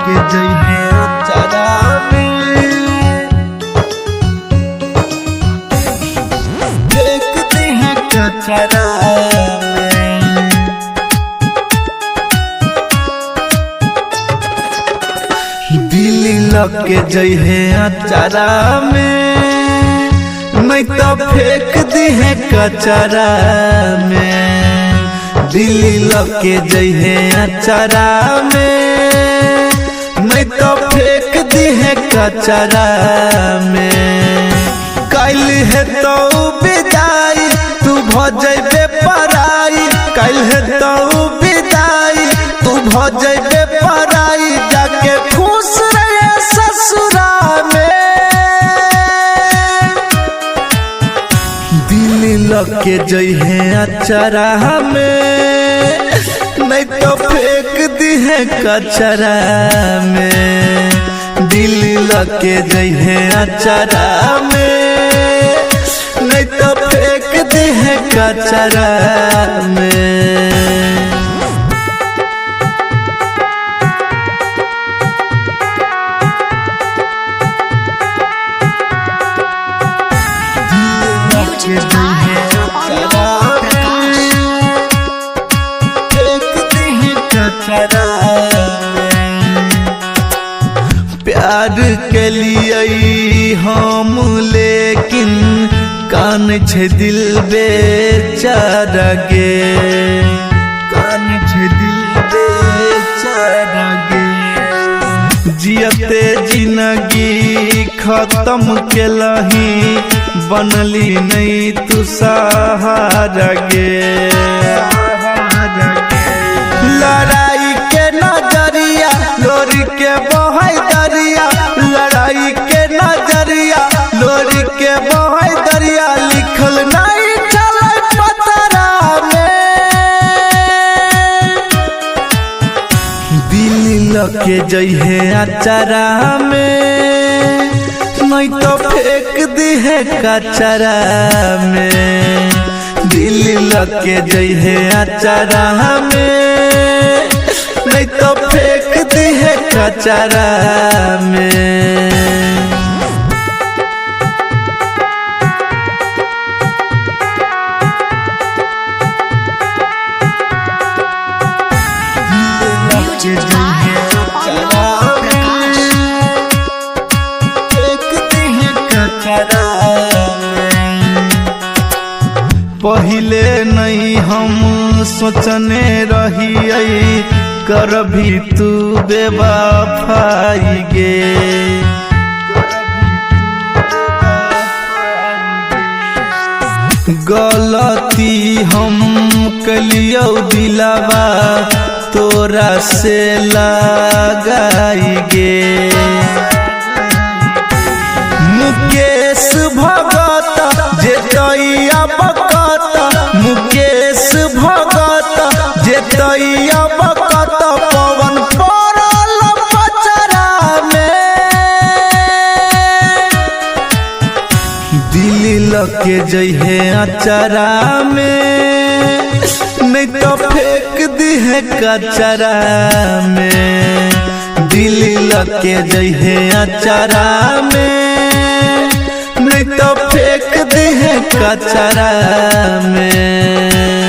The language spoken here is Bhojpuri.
के जई है चरा देखते हैं कचरा दिल्ली लग के जई है अचारा में नहीं तो फेंक दी है कचरा में। दिल्ली लग के जई है अचारा में नहीं तो फेंक दी है कचरा में। कल है तो विदाई तू भजबे पराई, कल है तो विदाई तू भजबे पराई, जाके खुश रहे ससुरा में। दिल्ली लग के जई है अचारा में नहीं तो फेंक दी है कचरा में। दिल्ली लग के जई है अचारा में नहीं तो फेंक दी है कचरा में। प्यार के लिए हम लेकिन कान छे दिल बेचारा गे, कान छे दिल बेचारा गे। जियते जिंदगी खत्म के लही बनली नहीं तू सहारा गे। लड़ाई के नजरिया लोरी के बहाई दरिया, लड़ाई के नजरिया लोरी के बहाई दरिया, लिखल नहीं चले पतरा में। दिल्ली लग के जई है अचारा में नहीं तो फेंक दी है कचरा में। दिल्ली लग के जई है अचारा में नहीं तो फेंक दी है कचरा में। पहिले नहीं हम सोचने रही कर भी तू बेवफाई गे। गलती हम कलियो दिलावा तोरा से लगाई गे। मुकेश भगत जे तैया बकत, मुकेश भगत जे तैया बकत, पवन पड़ल पचरा में। दिल्ली लग के जई है अचारा में नहीं तो फेंक दी है कचरा में। दिल्ली लग के जई है अचारा में नहीं तो फेंक दी है कचरा में।